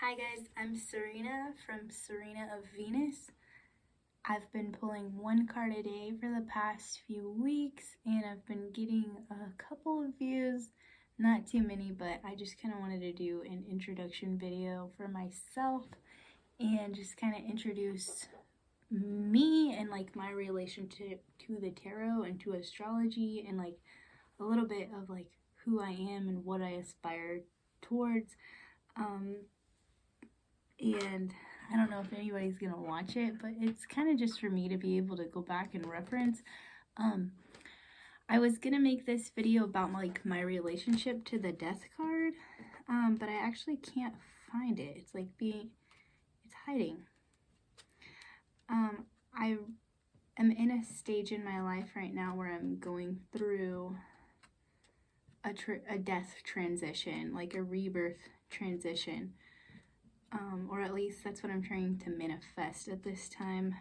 Hi guys, I'm Serena from Serena of Venus. I've been pulling one card a day for the past few weeks and I've been getting a couple of views, not too many, but I just kind of wanted to do an introduction video for myself and just kind of introduce me and like my relationship to the tarot and to astrology and like a little bit of like who I am and what I aspire towards. And I don't know if anybody's gonna watch it, but it's kind of just for me to be able to go back and reference. I was gonna make this video about like my relationship to the death card, but I actually can't find it. It's like it's hiding. I am in a stage in my life right now where I'm going through a death transition, like a rebirth transition. Or at least that's what I'm trying to manifest at this time.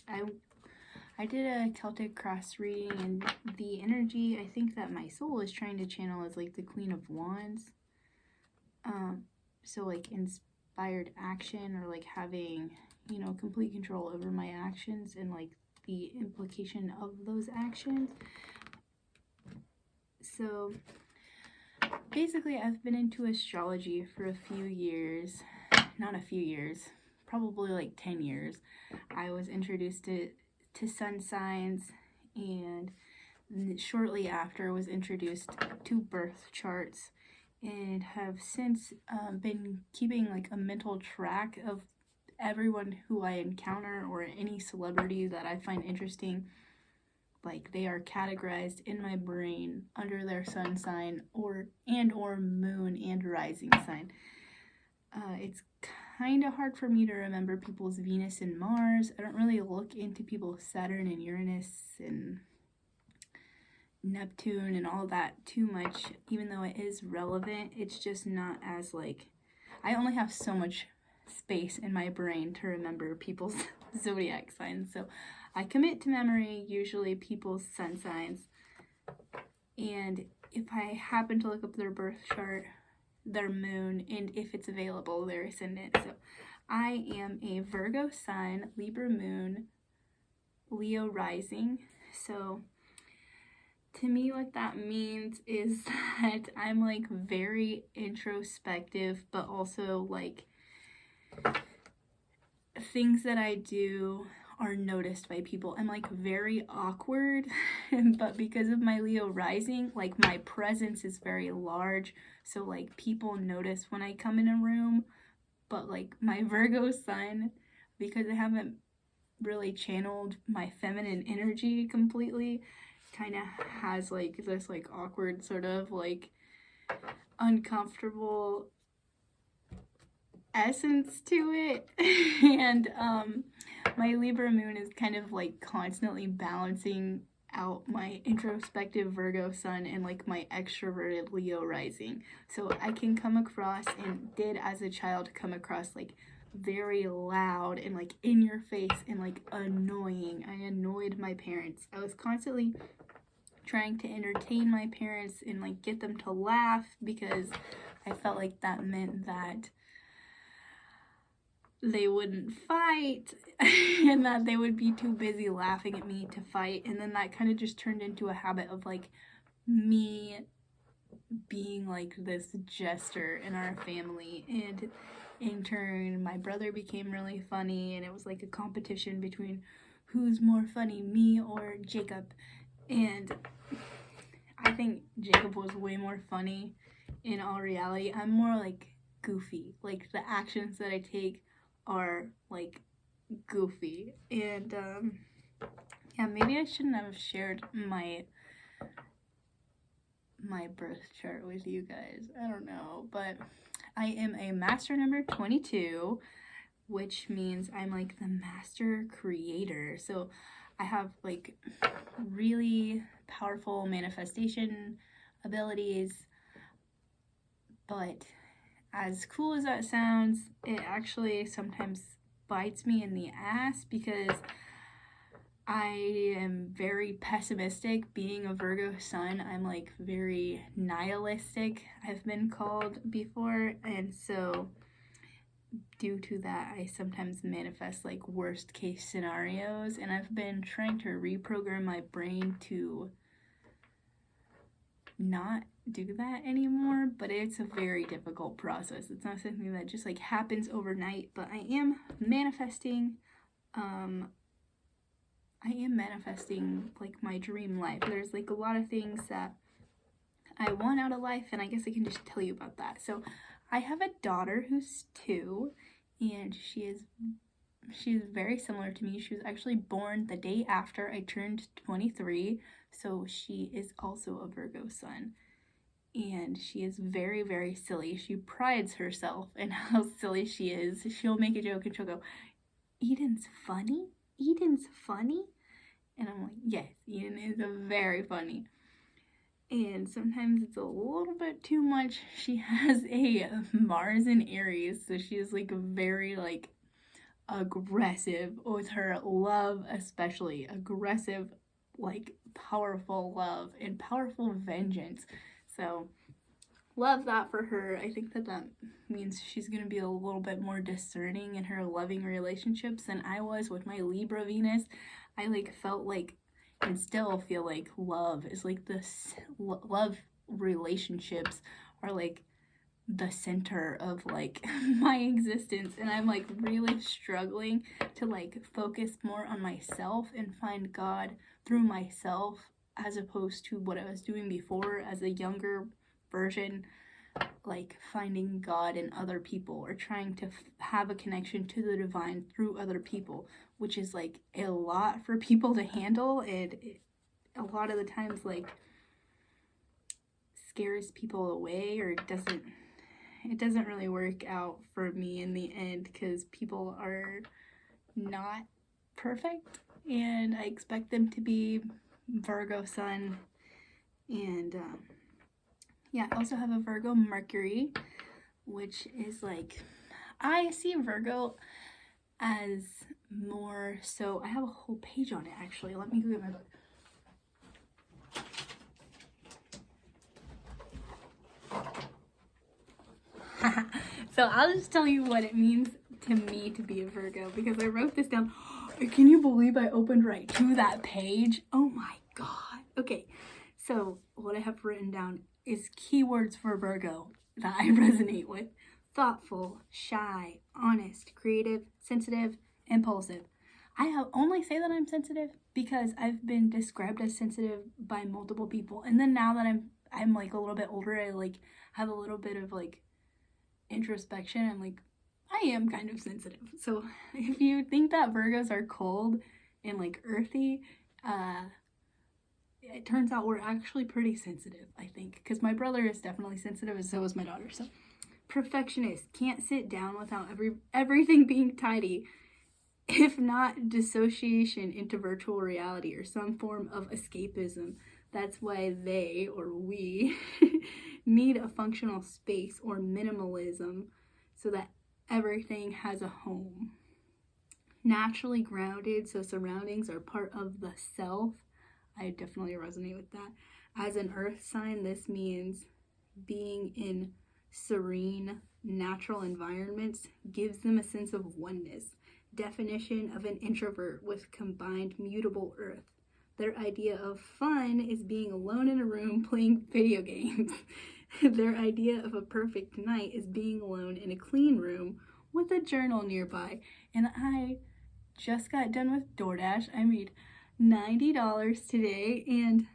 I did a Celtic cross reading, and the energy I think that my soul is trying to channel is like the Queen of Wands. So like inspired action, or like having, complete control over my actions and like the implication of those actions. So basically I've been into astrology for a few years. Not a few years, probably like 10 years. I was introduced to sun signs, and shortly after was introduced to birth charts, and have since been keeping like a mental track of everyone who I encounter or any celebrity that I find interesting. Like they are categorized in my brain under their sun sign or moon and rising sign. It's kind of hard for me to remember people's Venus and Mars. I don't really look into people's Saturn and Uranus and Neptune and all that too much, even though it is relevant. It's just not as like, I only have so much space in my brain to remember people's zodiac signs. So I commit to memory usually people's sun signs. And if I happen to look up their birth chart, their moon, and if it's available, their ascendant. So I am a Virgo sun, Libra moon, Leo rising. So to me, what that means is that I'm like very introspective, but also like things that I do are noticed by people. I'm like very awkward, but because of my Leo rising, like my presence is very large, so like people notice when I come in a room. But like my Virgo sun, because I haven't really channeled my feminine energy completely, kind of has like this like awkward sort of like uncomfortable essence to it. And my Libra moon is kind of like constantly balancing out my introspective Virgo sun and like my extroverted Leo rising. So I can come across, and did as a child come across, like very loud and like in your face and like annoying. I annoyed my parents. I was constantly trying to entertain my parents and like get them to laugh, because I felt like that meant that they wouldn't fight and that they would be too busy laughing at me to fight. And then that kind of just turned into a habit of like me being like this jester in our family. And in turn, my brother became really funny, and it was like a competition between who's more funny, me or Jacob. And I think Jacob was way more funny in all reality. I'm more like goofy. Like the actions that I take are like goofy. And yeah, maybe I shouldn't have shared my birth chart with you guys. I don't know, but I am a master number 22, which means I'm like the master creator. So I have like really powerful manifestation abilities, but as cool as that sounds, it actually sometimes bites me in the ass, because I am very pessimistic. Being a Virgo sun, I'm like very nihilistic, I've been called before. And so due to that, I sometimes manifest like worst case scenarios, and I've been trying to reprogram my brain to not do that anymore, but it's a very difficult process. It's not something that just like happens overnight, but I am manifesting like my dream life. There's like a lot of things that I want out of life, and I guess I can just tell you about that. So I have a daughter who's 2, and she is very similar to me. She was actually born the day after I turned 23, so she is also a Virgo sun. And she is very, very silly. She prides herself in how silly she is. She'll make a joke and she'll go, "Eden's funny? Eden's funny?" And I'm like, yes, Eden is very funny. And sometimes it's a little bit too much. She has a Mars in Aries, so she is like very like aggressive with her love, especially aggressive, like powerful love and powerful vengeance. So love that for her. I think that means she's going to be a little bit more discerning in her loving relationships than I was with my Libra Venus. I like felt like, and still feel like, love is like this, love relationships are like the center of like my existence, and I'm like really struggling to like focus more on myself and find God through myself, as opposed to what I was doing before as a younger version, like finding God in other people or trying to have a connection to the divine through other people, which is like a lot for people to handle, and a lot of the times like scares people away, or it doesn't really work out for me in the end, because people are not perfect and I expect them to be. Virgo sun. And yeah, I also have a Virgo Mercury, which is like, I see Virgo as more so, I have a whole page on it actually. Let me go get my so I'll just tell you what it means to me to be a Virgo, because I wrote this down. Can you believe I opened right to that page? Oh my god. Okay, so what I have written down is keywords for Virgo that I resonate with: thoughtful, shy, honest, creative, sensitive, impulsive. I only say that I'm sensitive because I've been described as sensitive by multiple people, and then now that I'm like a little bit older, I like have a little bit of like introspection. I'm like, I am kind of sensitive. So if you think that Virgos are cold and like earthy, it turns out we're actually pretty sensitive, I think, because my brother is definitely sensitive, and so is my daughter. So perfectionist, can't sit down without everything being tidy, if not dissociation into virtual reality or some form of escapism. That's why they, or we, need a functional space or minimalism so that everything has a home. Naturally grounded, so surroundings are part of the self. I definitely resonate with that. As an earth sign, this means being in serene, natural environments gives them a sense of oneness. Definition of an introvert with combined mutable earth. Their idea of fun is being alone in a room playing video games. Their idea of a perfect night is being alone in a clean room with a journal nearby. And I just got done with DoorDash. I made $90 today, and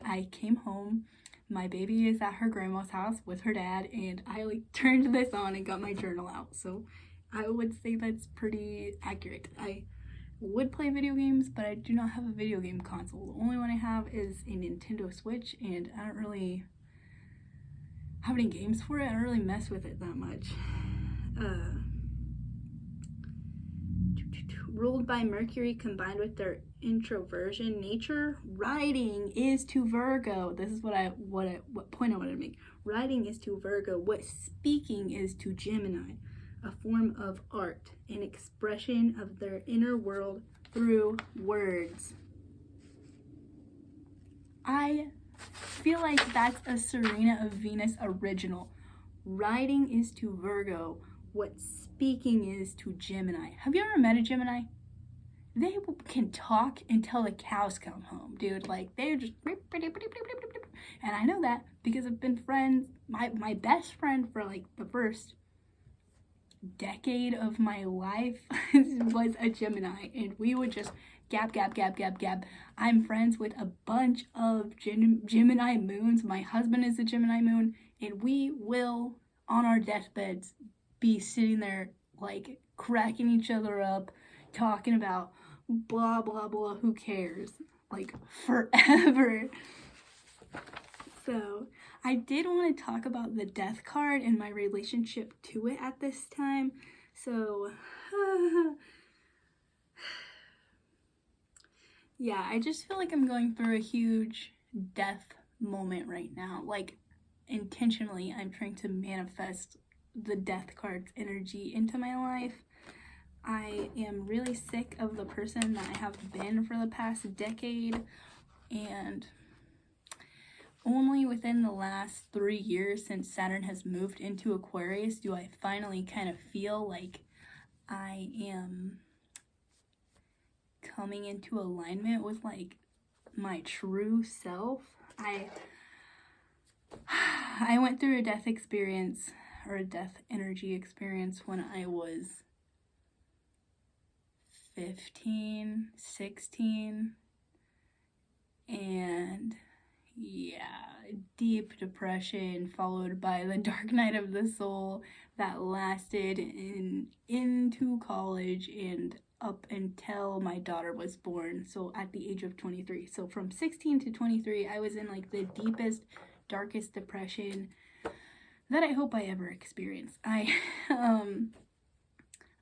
I came home. My baby is at her grandma's house with her dad, and I like turned this on and got my journal out. So I would say that's pretty accurate. I would play video games, but I do not have a video game console. The only one I have is a Nintendo Switch, and I don't really have any games for it. I don't really mess with it that much. Ruled by Mercury combined with their introversion nature, writing is to Virgo. This is what point I wanted to make. Writing is to Virgo what speaking is to Gemini, a form of art, an expression of their inner world through words. I feel like that's a Serena of Venus original. Writing is to Virgo what speaking is to Gemini. Have you ever met a Gemini? They can talk until the cows come home, dude. Like, they're just... And I know that because I've been friends... My best friend for, like, the first decade of my life was a Gemini. And we would just gab, gab, gab, gab, gab. I'm friends with a bunch of Gemini moons. My husband is a Gemini moon. And we will, on our deathbeds, be sitting there, like, cracking each other up, talking about... blah blah blah, who cares, like, forever. So I did want to talk about the death card and my relationship to it at this time. So yeah, I just feel like I'm going through a huge death moment right now. Like, intentionally I'm trying to manifest the death card's energy into my life. I am really sick of the person that I have been for the past decade, and only within the last 3 years since Saturn has moved into Aquarius do I finally kind of feel like I am coming into alignment with, like, my true self. I went through a death experience, or a death energy experience, when I was 15, 16, and yeah, deep depression followed by the dark night of the soul that lasted into college and up until my daughter was born, so at the age of 23. So from 16 to 23, I was in, like, the deepest, darkest depression that I hope I ever experienced. I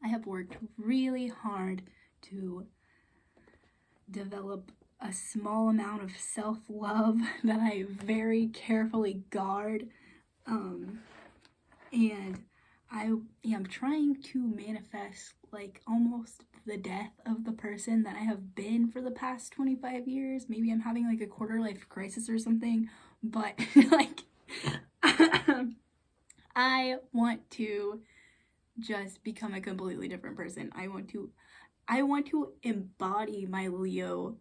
have worked really hard to develop a small amount of self-love that I very carefully guard, and I am trying to manifest, like, almost the death of the person that I have been for the past 25 years. Maybe I'm having, like, a quarter-life crisis or something, but like I want to just become a completely different person. I want to embody my Leo.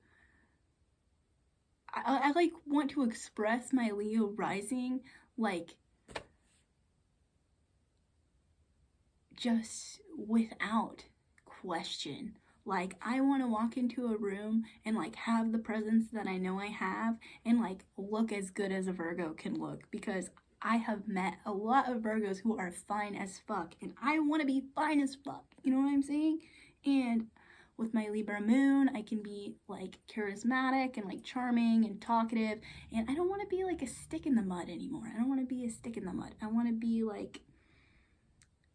I like want to express my Leo rising, like, just without question. Like, I want to walk into a room and, like, have the presence that I know I have, and, like, look as good as a Virgo can look, because I have met a lot of Virgos who are fine as fuck, and I want to be fine as fuck, you know what I'm saying? And with my Libra moon, I can be, like, charismatic and, like, charming and talkative, and I don't want to be, like, a stick in the mud anymore. I don't want to be a stick in the mud. I want to be like,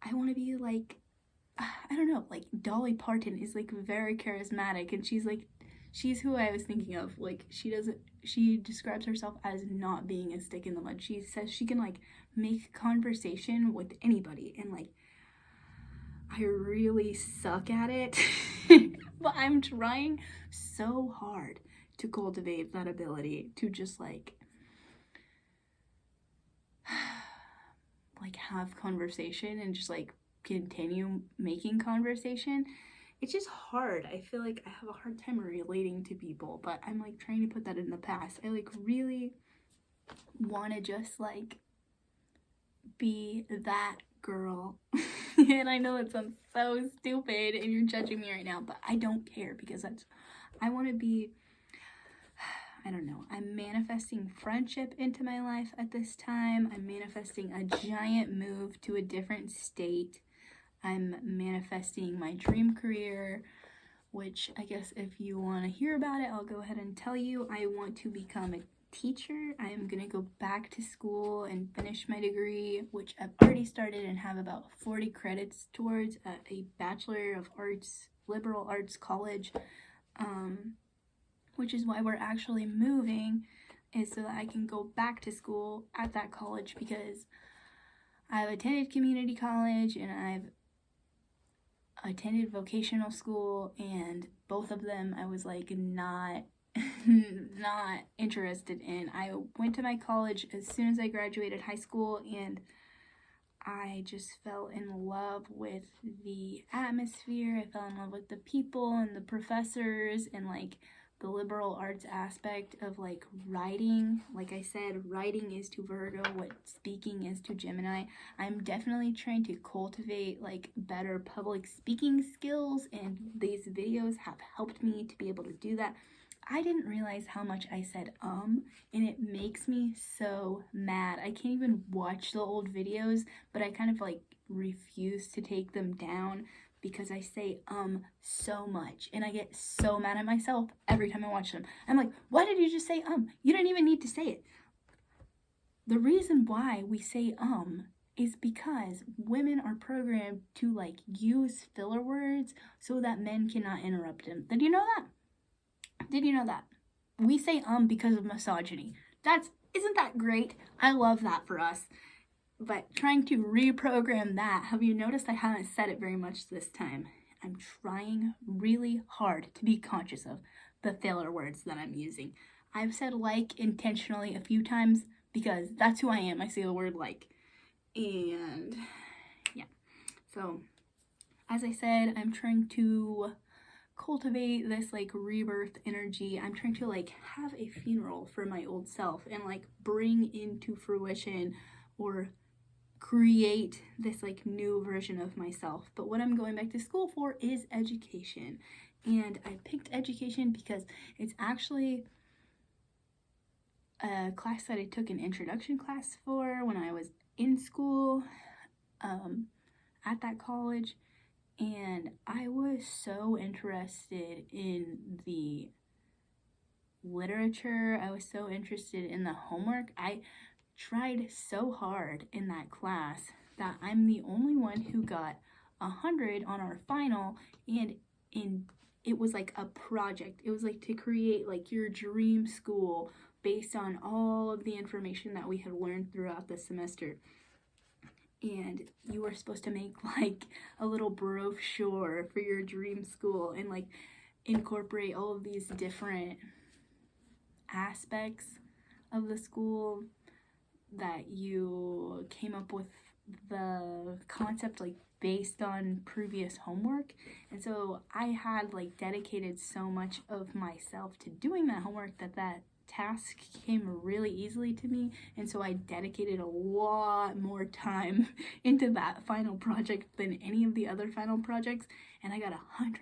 I don't know, like, Dolly Parton is, like, very charismatic, and she's who I was thinking of. Like, she describes herself as not being a stick in the mud. She says she can, like, make conversation with anybody, and, like, I really suck at it, but I'm trying so hard to cultivate that ability to just, like have conversation and just, like, continue making conversation. It's just hard. I feel like I have a hard time relating to people, but I'm, like, trying to put that in the past. I, like, really want to just, like, be that girl. And I know it sounds so stupid and you're judging me right now, but I don't care, because I want to be, I don't know, I'm manifesting friendship into my life at this time. I'm manifesting a giant move to a different state. I'm manifesting my dream career, which I guess if you want to hear about it, I'll go ahead and tell you. I want to become a teacher. I am going to go back to school and finish my degree, which I've already started and have about 40 credits towards at a Bachelor of Arts, liberal arts college, which is why we're actually moving, is so that I can go back to school at that college, because I've attended community college and I've attended vocational school, and both of them I was, like, not interested in. I went to my college as soon as I graduated high school, and I just fell in love with the atmosphere. I fell in love with the people and the professors and like the liberal arts aspect of like writing. Like I said, writing is to Virgo what speaking is to Gemini. I'm definitely trying to cultivate like better public speaking skills, and these videos have helped me to be able to do that. I didn't realize how much I said and it makes me so mad. I can't even watch the old videos, but I kind of like refuse to take them down because I say so much and I get so mad at myself every time I watch them. I'm like, why did you just say You didn't even need to say it. The reason why we say is because women are programmed to like use filler words so that men cannot interrupt them. Did you know that? Did you know that? We say because of misogyny. Isn't that great? I love that for us. But trying to reprogram that, have you noticed I haven't said it very much this time? I'm trying really hard to be conscious of the filler words that I'm using. I've said like intentionally a few times because that's who I am. I say the word like. And yeah. So, as I said, I'm trying to cultivate this like rebirth energy. I'm trying to like have a funeral for my old self and like bring into fruition or create this like new version of myself. But what I'm going back to school for is education. And I picked education because it's actually a class that I took an introduction class for when I was in school at that college. And I was so interested in the literature. I was so interested in the homework. I tried so hard in that class that I'm the only one who got 100 on our final, and it was like a project. It was like to create like your dream school based on all of the information that we had learned throughout the semester. And you were supposed to make like a little brochure for your dream school and like incorporate all of these different aspects of the school that you came up with the concept like based on previous homework. And so I had like dedicated so much of myself to doing that homework that task came really easily to me, and so I dedicated a lot more time into that final project than any of the other final projects, and I got 100.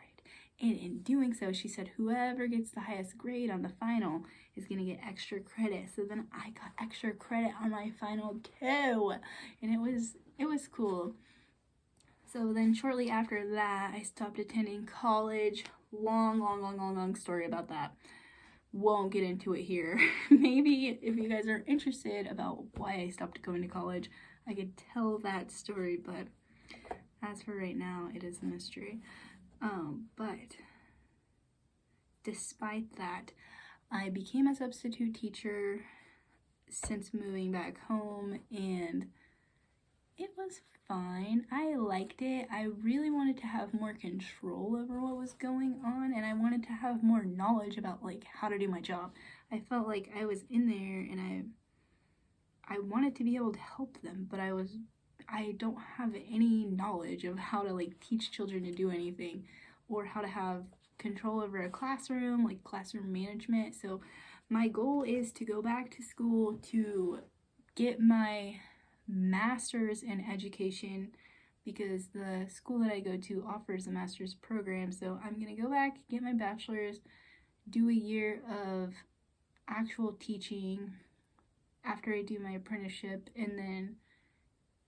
And in doing so, she said whoever gets the highest grade on the final is gonna get extra credit. So then I got extra credit on my final too, and it was cool. So then shortly after that, I stopped attending college. Long story about that. Won't get into it here. Maybe if you guys are interested about why I stopped going to college, I could tell that story, but as for right now, it is a mystery. But despite that, I became a substitute teacher since moving back home, and it was fine. I liked it. I really wanted to have more control over what was going on, and I wanted to have more knowledge about like how to do my job. I felt like I was in there and I wanted to be able to help them, but I don't have any knowledge of how to like teach children to do anything or how to have control over a classroom, like classroom management. So my goal is to go back to school to get my master's in education because the school that I go to offers a master's program. So I'm gonna go back, get my bachelor's, do a year of actual teaching after I do my apprenticeship, and then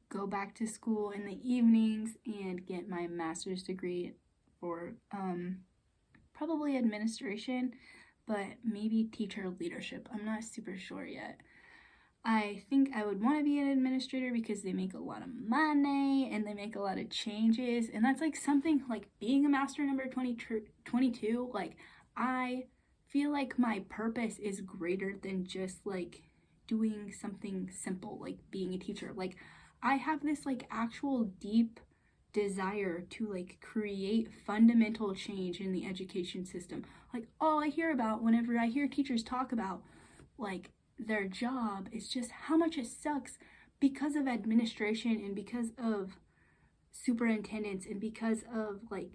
go back to school in the evenings and get my master's degree for probably administration, but maybe teacher leadership. I'm not super sure yet. I think I would want to be an administrator because they make a lot of money and they make a lot of changes, and that's like something like being a master number 22. Like I feel like my purpose is greater than just like doing something simple like being a teacher. Like I have this like actual deep desire to like create fundamental change in the education system. Like all I hear about whenever I hear teachers talk about like their job is just how much it sucks because of administration and because of superintendents and because of like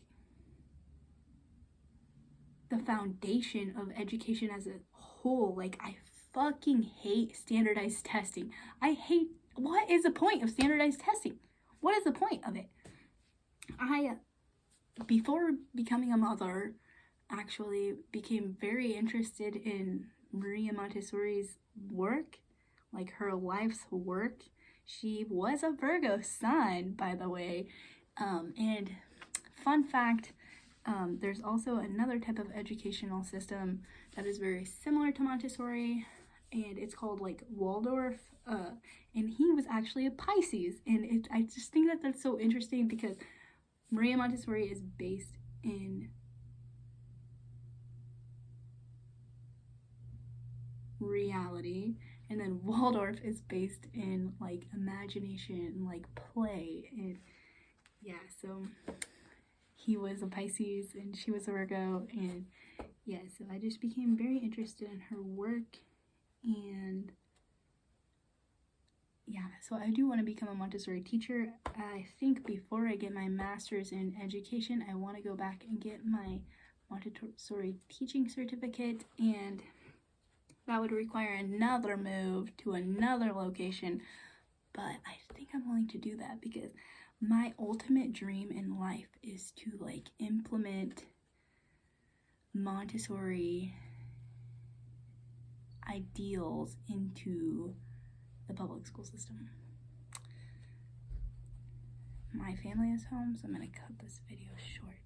the foundation of education as a whole, like I fucking hate standardized testing. What is the point of standardized testing? What is the point of it? Before becoming a mother, actually became very interested in Maria Montessori's work, like her life's work. She was a Virgo sun, by the way. And fun fact, there's also another type of educational system that is very similar to Montessori, and it's called like Waldorf. And he was actually a Pisces, and I just think that that's so interesting because Maria Montessori is based in reality, and then Waldorf is based in like imagination and like play. And yeah, so he was a Pisces and she was a Virgo, and yeah, so I just became very interested in her work. And yeah, so I do want to become a Montessori teacher. I think before I get my master's in education, I want to go back and get my Montessori teaching certificate, and that would require another move to another location. But I think I'm willing to do that because my ultimate dream in life is to like implement Montessori ideals into the public school system. My family is home, so I'm gonna cut this video short.